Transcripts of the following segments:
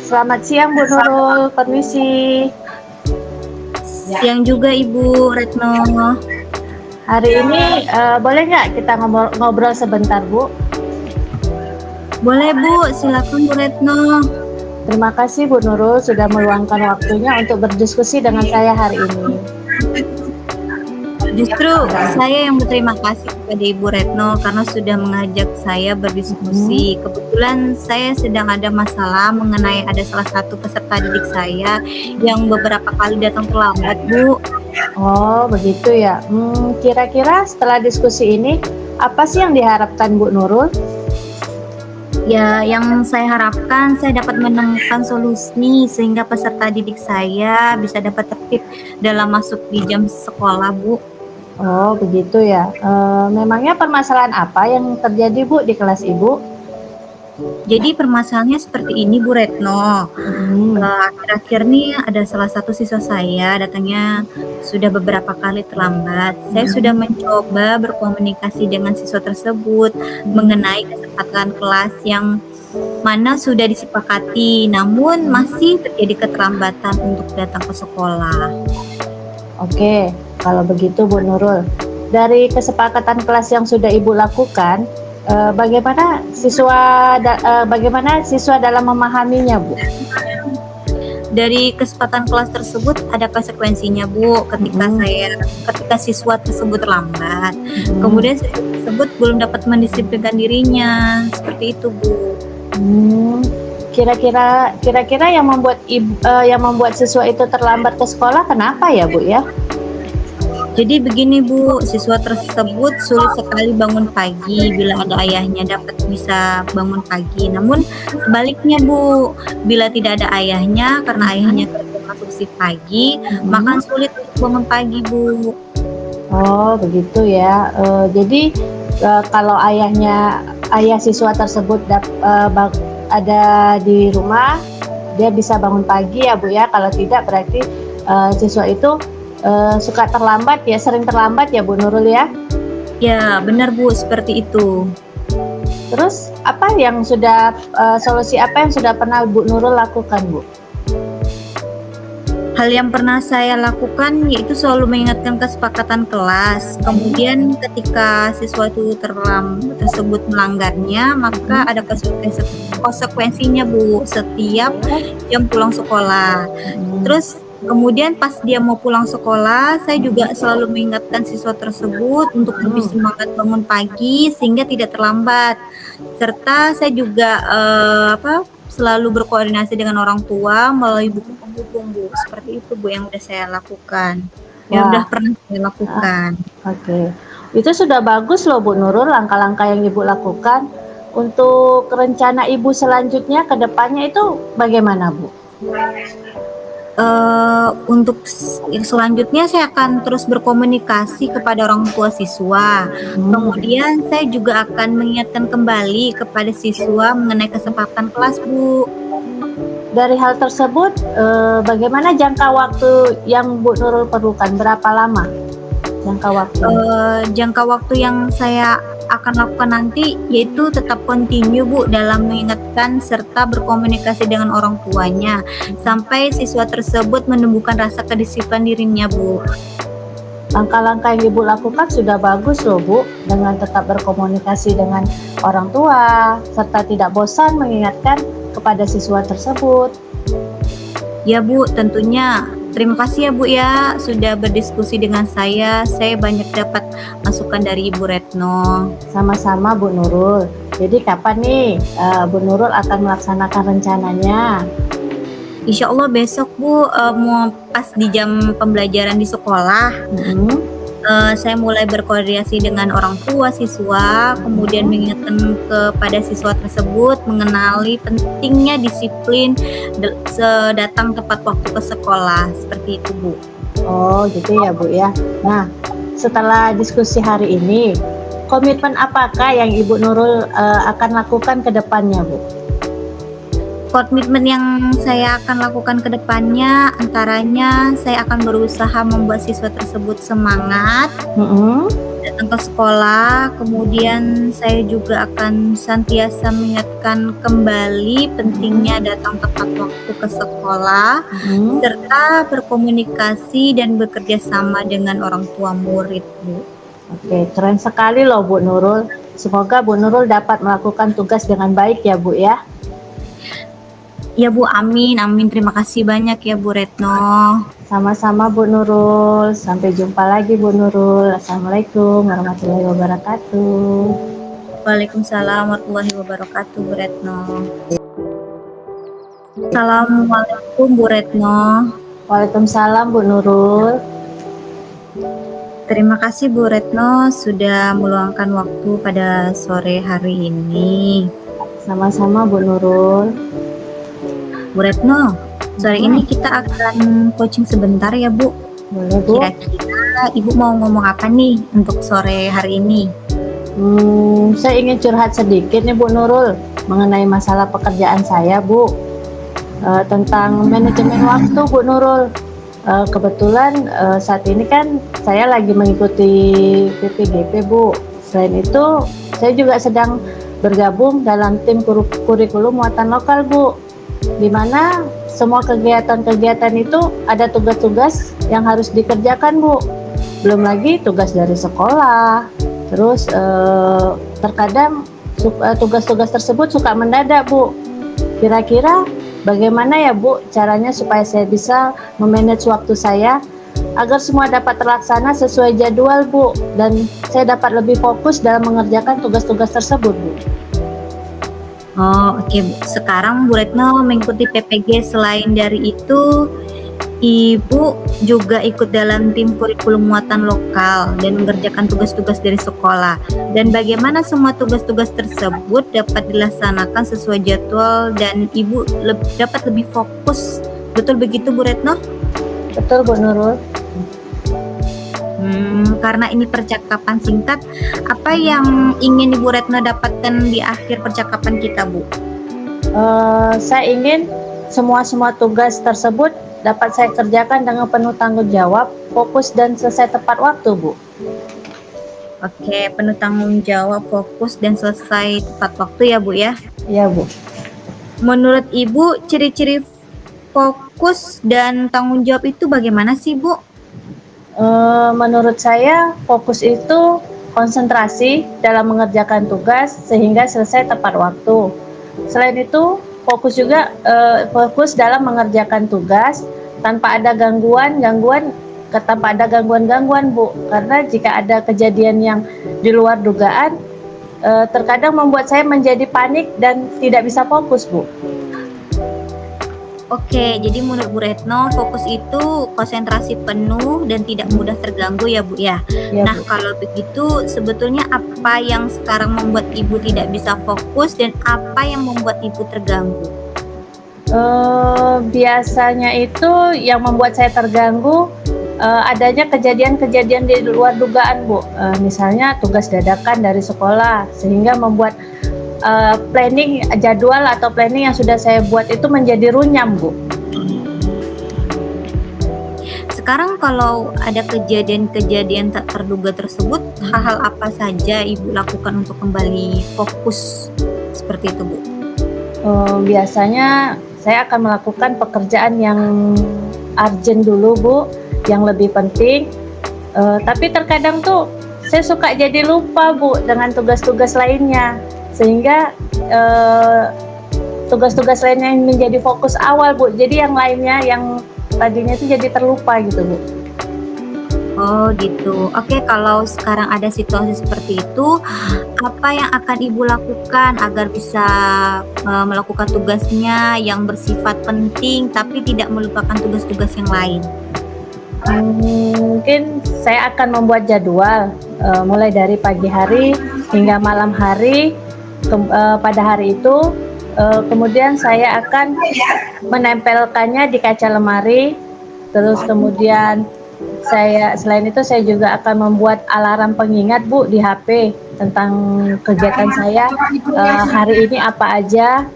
Selamat siang Bu Nurul, permisi. Siang juga Ibu Retno. Hari ini boleh nggak kita ngobrol sebentar Bu? Boleh Bu, silakan Bu Retno. Terima kasih Bu Nurul sudah meluangkan waktunya untuk berdiskusi dengan saya hari ini. Justru saya yang berterima kasih kepada Ibu Retno karena sudah mengajak saya berdiskusi. Kebetulan saya sedang ada masalah mengenai ada salah satu peserta didik saya yang beberapa kali datang terlambat, Bu. Oh, begitu ya. Kira-kira setelah diskusi ini, apa sih yang diharapkan Bu Nurul? Ya, yang saya harapkan saya dapat menemukan solusi sehingga peserta didik saya bisa dapat tertib dalam masuk di jam sekolah, Bu. Oh, begitu ya. Memangnya permasalahan apa yang terjadi Bu di kelas Ibu? Jadi permasalahannya seperti ini Bu Retno. Akhir-akhir nih ada salah satu siswa saya datangnya sudah beberapa kali terlambat. Saya sudah mencoba berkomunikasi dengan siswa tersebut mengenai kesepakatan kelas yang mana sudah disepakati, namun masih terjadi keterlambatan untuk datang ke sekolah. Oke, kalau begitu Bu Nurul, dari kesepakatan kelas yang sudah Ibu lakukan, bagaimana siswa dalam memahaminya, Bu? Dari kesempatan kelas tersebut ada konsekuensinya, Bu, ketika siswa tersebut terlambat. Kemudian siswa tersebut belum dapat mendisiplinkan dirinya, seperti itu, Bu. Kira-kira yang membuat siswa itu terlambat ke sekolah kenapa ya, Bu ya? Jadi begini Bu, siswa tersebut sulit sekali bangun pagi bila ada ayahnya dapat bisa bangun pagi. Namun sebaliknya Bu, bila tidak ada ayahnya karena ayahnya kerja masuk shift pagi, maka sulit untuk bangun pagi Bu. Oh begitu ya. Jadi kalau ayah siswa tersebut ada di rumah, dia bisa bangun pagi ya Bu ya. Kalau tidak berarti siswa itu suka terlambat ya, sering terlambat ya Bu Nurul ya? Ya benar Bu, seperti itu. Terus solusi apa yang sudah pernah Bu Nurul lakukan Bu? Hal yang pernah saya lakukan yaitu selalu mengingatkan kesepakatan kelas. Kemudian ketika siswa itu tersebut melanggarnya, maka ada konsekuensinya Bu setiap jam pulang sekolah. Terus kemudian pas dia mau pulang sekolah, saya juga selalu mengingatkan siswa tersebut untuk lebih semangat bangun pagi sehingga tidak terlambat. Serta saya juga selalu berkoordinasi dengan orang tua melalui buku penghubung Bu. Seperti itu Bu yang udah saya lakukan. Yang udah pernah saya lakukan. Oke. Itu sudah bagus loh Bu Nurul, langkah-langkah yang Ibu lakukan. Untuk rencana Ibu selanjutnya ke depannya itu bagaimana Bu? Untuk selanjutnya saya akan terus berkomunikasi kepada orang tua siswa. Kemudian saya juga akan mengingatkan kembali kepada siswa mengenai kesepakatan kelas Bu. Dari hal tersebut, bagaimana jangka waktu yang Bu Nurul perlukan? Berapa lama jangka waktu? Jangka waktu yang saya akan lakukan nanti yaitu tetap continue Bu dalam mengingatkan serta berkomunikasi dengan orang tuanya sampai siswa tersebut menumbuhkan rasa kedisiplinan dirinya Bu. Langkah-langkah yang Ibu lakukan sudah bagus loh Bu, dengan tetap berkomunikasi dengan orang tua, serta tidak bosan mengingatkan kepada siswa tersebut. Ya Bu, tentunya. Terima kasih ya Bu ya, sudah berdiskusi dengan saya. Saya banyak dapat masukan dari Ibu Retno. Sama-sama Bu Nurul. Jadi kapan nih Bu Nurul akan melaksanakan rencananya? Insya Allah besok Bu, mau pas di jam pembelajaran di sekolah, saya mulai berkoordinasi dengan orang tua siswa, kemudian mengingatkan kepada siswa tersebut mengenali pentingnya disiplin datang tepat waktu ke sekolah, seperti itu Bu. Oh gitu ya Bu ya. Nah, setelah diskusi hari ini, komitmen apakah yang Ibu Nurul akan lakukan ke depannya Bu? Komitmen yang saya akan lakukan ke depannya, antaranya saya akan berusaha membuat siswa tersebut semangat datang ke sekolah, kemudian saya juga akan senantiasa mengingatkan kembali pentingnya datang tepat waktu ke sekolah, serta berkomunikasi dan bekerja sama dengan orang tua murid, Bu. Oke, keren sekali loh Bu Nurul. Semoga Bu Nurul dapat melakukan tugas dengan baik ya Bu ya. Ya Bu, amin, amin. Terima kasih banyak ya Bu Retno. Sama-sama Bu Nurul. Sampai jumpa lagi Bu Nurul. Assalamualaikum warahmatullahi wabarakatuh. Waalaikumsalam warahmatullahi wabarakatuh Bu Retno. Assalamualaikum Bu Retno. Waalaikumsalam Bu Nurul. Terima kasih Bu Retno sudah meluangkan waktu pada sore hari ini. Sama-sama Bu Nurul. Bu Retno, sore ini kita akan coaching sebentar ya Bu. Boleh Bu. Kira-kira Ibu mau ngomong apa nih untuk sore hari ini? Saya ingin curhat sedikit nih Bu Nurul mengenai masalah pekerjaan saya Bu. Tentang manajemen waktu Bu Nurul. Kebetulan saat ini kan saya lagi mengikuti PPGP Bu. Selain itu saya juga sedang bergabung dalam tim kurikulum muatan lokal Bu, di mana semua kegiatan-kegiatan itu ada tugas-tugas yang harus dikerjakan Bu. Belum lagi tugas dari sekolah. Terus terkadang tugas-tugas tersebut suka mendadak Bu. Kira-kira bagaimana ya Bu caranya supaya saya bisa memanage waktu saya agar semua dapat terlaksana sesuai jadwal Bu, dan saya dapat lebih fokus dalam mengerjakan tugas-tugas tersebut Bu. Oh oke Bu. Sekarang Bu Retno mengikuti PPG, selain dari itu Ibu juga ikut dalam tim kurikulum muatan lokal dan mengerjakan tugas-tugas dari sekolah. Dan bagaimana semua tugas-tugas tersebut dapat dilaksanakan sesuai jadwal dan Ibu dapat lebih fokus. Betul begitu Bu Retno? Betul Bu Nurul. Karena ini percakapan singkat, apa yang ingin Ibu Retno dapatkan di akhir percakapan kita Bu? Saya ingin semua tugas tersebut dapat saya kerjakan dengan penuh tanggung jawab, fokus dan selesai tepat waktu Bu. Oke, penuh tanggung jawab, fokus dan selesai tepat waktu ya Bu ya? Iya Bu. Menurut Ibu, ciri-ciri fokus dan tanggung jawab itu bagaimana sih Bu? Menurut saya fokus itu konsentrasi dalam mengerjakan tugas sehingga selesai tepat waktu. Selain itu fokus juga fokus dalam mengerjakan tugas tanpa ada gangguan Bu, karena jika ada kejadian yang di luar dugaan terkadang membuat saya menjadi panik dan tidak bisa fokus Bu. Oke, jadi menurut Bu Retno fokus itu konsentrasi penuh dan tidak mudah terganggu ya Bu ya. Ya, Nah Bu. kalau begitu sebetulnya apa yang sekarang membuat Ibu tidak bisa fokus dan apa yang membuat Ibu terganggu? Biasanya itu yang membuat saya terganggu adanya kejadian-kejadian di luar dugaan Bu. Misalnya tugas dadakan dari sekolah sehingga membuat planning jadwal atau planning yang sudah saya buat itu menjadi runyam Bu. Sekarang kalau ada kejadian-kejadian tak terduga tersebut, hal-hal apa saja Ibu lakukan untuk kembali fokus seperti itu Bu? Biasanya saya akan melakukan pekerjaan yang urgent dulu Bu, yang lebih penting. Tapi terkadang tuh saya suka jadi lupa Bu dengan tugas-tugas lainnya, sehingga tugas-tugas lainnya yang menjadi fokus awal Bu. Jadi yang lainnya yang tadinya itu jadi terlupa gitu Bu. Oh gitu. Oke, kalau sekarang ada situasi seperti itu, apa yang akan Ibu lakukan agar bisa melakukan tugasnya yang bersifat penting tapi tidak melupakan tugas-tugas yang lain? Mungkin saya akan membuat jadwal mulai dari pagi hari hingga malam hari pada hari itu. Kemudian saya akan menempelkannya di kaca lemari. Terus kemudian selain itu saya juga akan membuat alarm pengingat Bu di HP tentang kegiatan saya hari ini apa aja.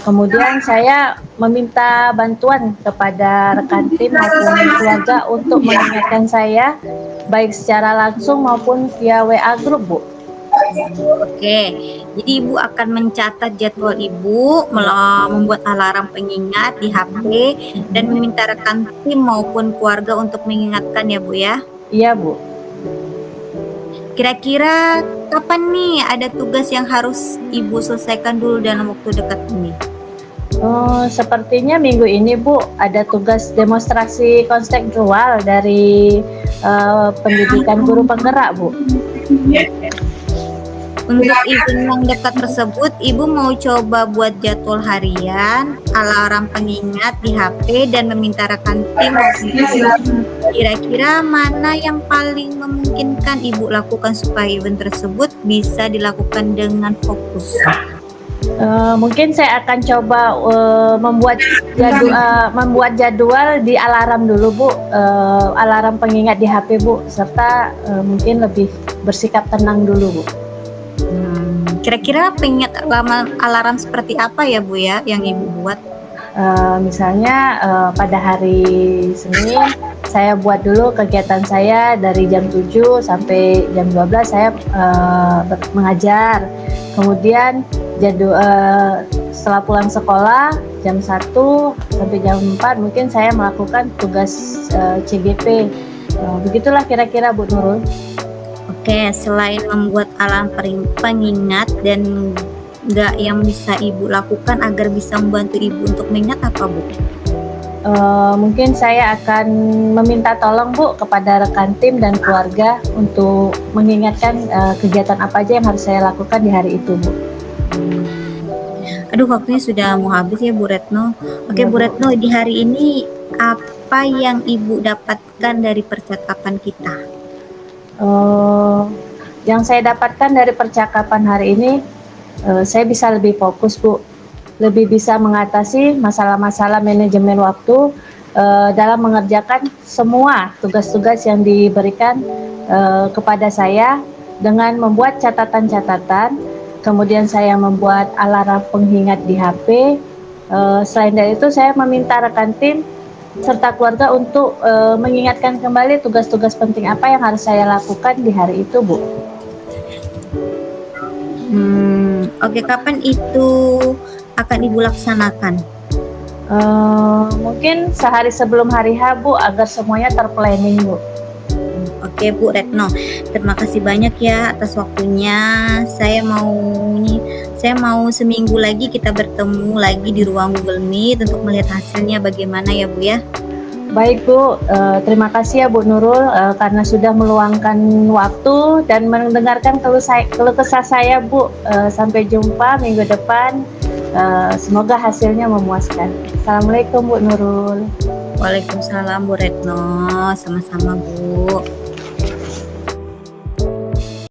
Kemudian saya meminta bantuan kepada rekan tim maupun keluarga untuk mengingatkan saya baik secara langsung maupun via WA grup Bu. Oke, jadi Ibu akan mencatat jadwal Ibu, membuat alarm pengingat di HP, dan meminta rekan tim maupun keluarga untuk mengingatkan ya Bu ya. Iya Bu. Kira-kira kapan nih ada tugas yang harus Ibu selesaikan dulu dalam waktu dekat ini? Sepertinya minggu ini Bu ada tugas demonstrasi konstekstual dari pendidikan guru penggerak Bu. Untuk event yang dekat tersebut, Ibu mau coba buat jadwal harian, alarm pengingat di HP, dan meminta rekan tim. Kira-kira mana yang paling memungkinkan Ibu lakukan supaya event tersebut bisa dilakukan dengan fokus? Mungkin saya akan coba membuat jadwal di alarm dulu Bu, alarm pengingat di HP Bu, serta mungkin lebih bersikap tenang dulu Bu. Kira-kira pengingat alarm seperti apa ya Bu ya yang Ibu buat? Misalnya pada hari Senin saya buat dulu kegiatan saya dari jam 7 sampai jam 12 saya mengajar. Kemudian setelah pulang sekolah jam 1 sampai jam 4 mungkin saya melakukan tugas CGP. Begitulah kira-kira Bu Nurul. Oke, selain membuat alarm pengingat dan yang bisa Ibu lakukan agar bisa membantu Ibu untuk mengingat apa Bu? Mungkin saya akan meminta tolong Bu kepada rekan tim dan keluarga untuk mengingatkan kegiatan apa aja yang harus saya lakukan di hari itu Bu. Aduh, waktunya sudah mau habis ya Bu Retno. Oke Bu Retno, di hari ini apa yang Ibu dapatkan dari percakapan kita? Yang saya dapatkan dari percakapan hari ini, saya bisa lebih fokus Bu, lebih bisa mengatasi masalah-masalah manajemen waktu dalam mengerjakan semua tugas-tugas yang diberikan kepada saya dengan membuat catatan-catatan. Kemudian saya membuat alarm pengingat di HP. Selain dari itu saya meminta rekan tim serta keluarga untuk mengingatkan kembali tugas-tugas penting apa yang harus saya lakukan di hari itu Bu. Oke, kapan itu akan Ibu laksanakan? Mungkin sehari sebelum hari H Bu agar semuanya terplanning Bu. Oke Bu Retno, terima kasih banyak ya atas waktunya. Saya mau seminggu lagi kita bertemu lagi di ruang Google Meet untuk melihat hasilnya bagaimana ya Bu ya. Baik Bu, terima kasih ya Bu Nurul karena sudah meluangkan waktu dan mendengarkan keluh kesah saya Bu. Sampai jumpa minggu depan. Semoga hasilnya memuaskan. Assalamualaikum Bu Nurul. Waalaikumsalam Bu Retno, sama-sama Bu.